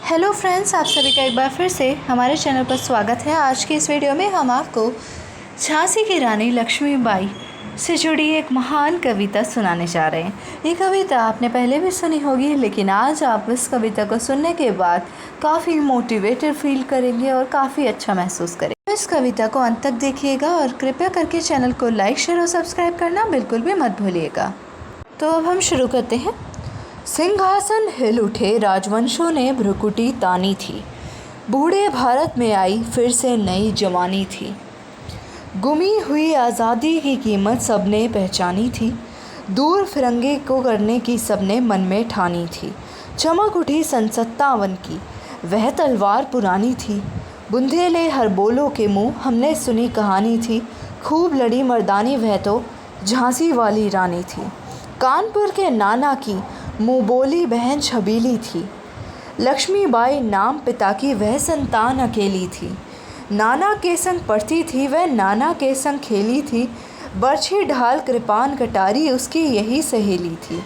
Hello friends, आप सभी का एक बार फिर से हमारे चैनल पर स्वागत है। आज की इस वीडियो में हम आपको झांसी की रानी लक्ष्मीबाई से जुड़ी एक महान कविता सुनाने जा रहे हैं। ये कविता आपने पहले भी सुनी होगी, लेकिन आज आप इस कविता को सुनने के बाद काफ़ी मोटिवेटेड फील करेंगे और काफ़ी अच्छा महसूस करेंगे। इस कविता को अंत तक देखिएगा और कृपया करके चैनल को लाइक, शेयर और सब्सक्राइब करना बिल्कुल भी मत भूलिएगा। तो अब हम शुरू करते हैं। सिंहासन हिल उठे, राजवंशों ने भ्रुकुटी तानी थी। बूढ़े भारत में आई फिर से नई जवानी थी। गुमी हुई आज़ादी की कीमत सबने पहचानी थी। दूर फिरंगे को करने की सबने मन में ठानी थी। चमक उठी सन 57 की, वह तलवार पुरानी थी। बुंदेले हर बोलों के मुँह, हमने सुनी कहानी थी। खूब लड़ी मर्दानी, वह तो झांसी वाली रानी थी। कानपुर के नाना की मुँह बोली बहन छबीली थी। लक्ष्मीबाई नाम पिता की, वह संतान अकेली थी। नाना के संग पढ़ती थी, वह नाना के संग खेली थी। बरछी ढाल कृपान कटारी, उसकी यही सहेली थी।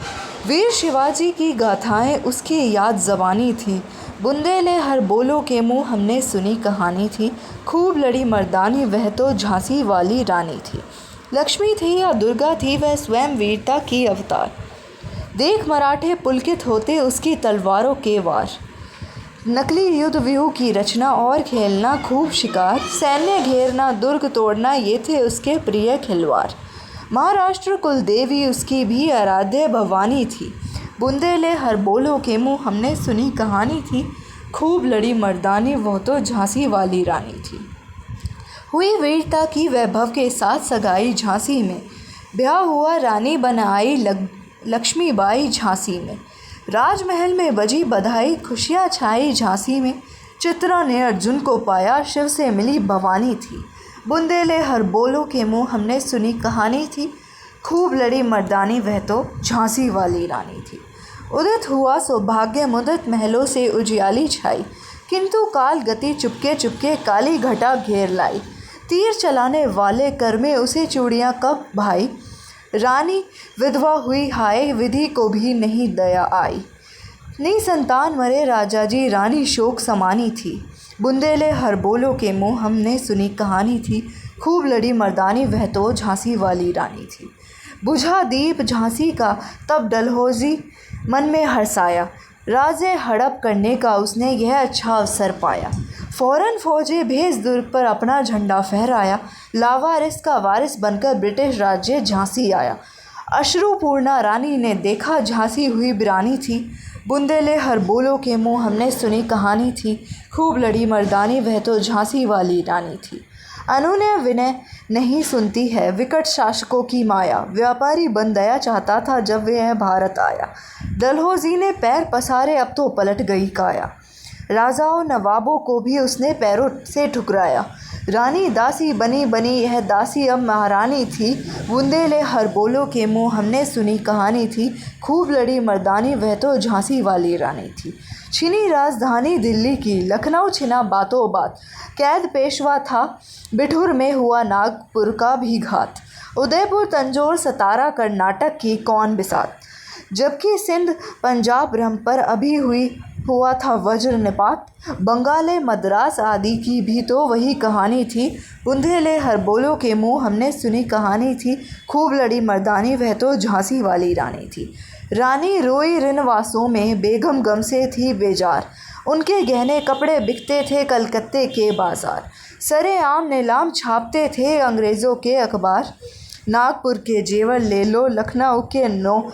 वीर शिवाजी की गाथाएं उसकी याद ज़बानी थी। बुंदेले हर बोलों के मुँह, हमने सुनी कहानी थी। खूब लड़ी मर्दानी, वह तो झांसी वाली रानी थी। लक्ष्मी थी या दुर्गा थी, वह स्वयं वीरता की अवतार। देख मराठे पुलकित होते उसकी तलवारों के वार। नकली युद्ध व्यूह की रचना और खेलना खूब शिकार। सैन्य घेरना, दुर्ग तोड़ना, ये थे उसके प्रिय खिलवाड़। महाराष्ट्र कुल देवी उसकी भी आराध्य भवानी थी। बुंदेले हर बोलों के मुँह, हमने सुनी कहानी थी। खूब लड़ी मर्दानी, वह तो झांसी वाली रानी थी। हुई वीरता की वैभव के साथ सगाई झांसी में। ब्याह हुआ रानी बन आई लक्ष्मीबाई झांसी में। राजमहल में बजी बधाई, खुशियाँ छाई झांसी में। चित्रा ने अर्जुन को पाया, शिव से मिली भवानी थी। बुंदेले हर बोलों के मुँह, हमने सुनी कहानी थी। खूब लड़ी मर्दानी, वह तो झांसी वाली रानी थी। उदित हुआ सौभाग्य, मुदित महलों से उजियाली छाई। किंतु काल गति चुपके चुपके काली घटा घेर लाई। तीर चलाने वाले कर में उसे चूड़ियाँ कब भाई। रानी विधवा हुई हाय, विधि को भी नहीं दया आई। निसंतान मरे राजा जी, रानी शोक समानी थी। बुंदेले हर बोलों के मुँह, हमने सुनी कहानी थी। खूब लड़ी मर्दानी, वह तो झांसी वाली रानी थी। बुझा दीप झांसी का तब डलहौजी मन में हर्षाया। राजे हड़प करने का उसने यह अच्छा अवसर पाया। फ़ौरन फौजें भेज दुर्ग पर अपना झंडा फहराया। लावारिस का वारिस बनकर ब्रिटिश राज्य झांसी आया। अश्रुपूर्णा रानी ने देखा, झांसी हुई बिरानी थी। बुंदेले हर बोलों के मुँह, हमने सुनी कहानी थी। खूब लड़ी मर्दानी, वह तो झांसी वाली रानी थी। अनुनय विनय नहीं सुनती है विकट शासकों की माया। व्यापारी बन दया चाहता था जब वह भारत आया। डलहौजी ने पैर पसारे, अब तो पलट गई काया। राजाओं नवाबों को भी उसने पैरों से ठुकराया। रानी दासी बनी बनी, यह दासी अब महारानी थी। बुंदेले हर बोलों के मुँह, हमने सुनी कहानी थी। खूब लड़ी मर्दानी, वह तो झांसी वाली रानी थी। छिनी राजधानी दिल्ली की, लखनऊ छिना बातों बात। कैद पेशवा था, बिठूर में हुआ नागपुर का भी घात। उदयपुर तंजौर सतारा कर्नाटक की कौन बिसात। जबकि सिंध पंजाब ब्रह्म पर अभी हुआ था वज्र निपात। बंगाले मद्रास आदि की भी तो वही कहानी थी। बुंदेले हर बोलों के मुँह, हमने सुनी कहानी थी। खूब लड़ी मर्दानी, वह तो झांसी वाली रानी थी। रानी रोई ऋणवासों में, बेगम गम से थी बेजार। उनके गहने कपड़े बिकते थे कलकत्ते के बाजार। सरेआम नीलाम छापते थे अंग्रेज़ों के अखबार। नागपुर के जेवर ले लो, लखनऊ के 9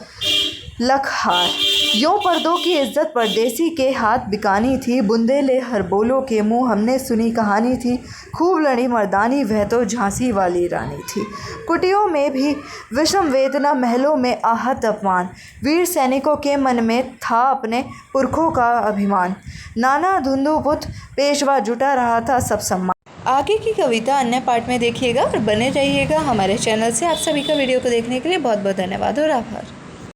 लाख हार। यूँ पर्दों की इज्जत परदेसी के हाथ बिकानी थी। बुंदेले हर बोलों के मुँह, हमने सुनी कहानी थी। खूब लड़ी मर्दानी, वह तो झांसी वाली रानी थी। कुटियों में भी विषम वेदना, महलों में आहत अपमान। वीर सैनिकों के मन में था अपने पुरखों का अभिमान। नाना धुंधुपुत पेशवा जुटा रहा था सब सम्मान। आगे की कविता अन्य पार्ट में देखिएगा और बने रहिएगा हमारे चैनल से। आप सभी का वीडियो को देखने के लिए बहुत बहुत धन्यवाद और आभार।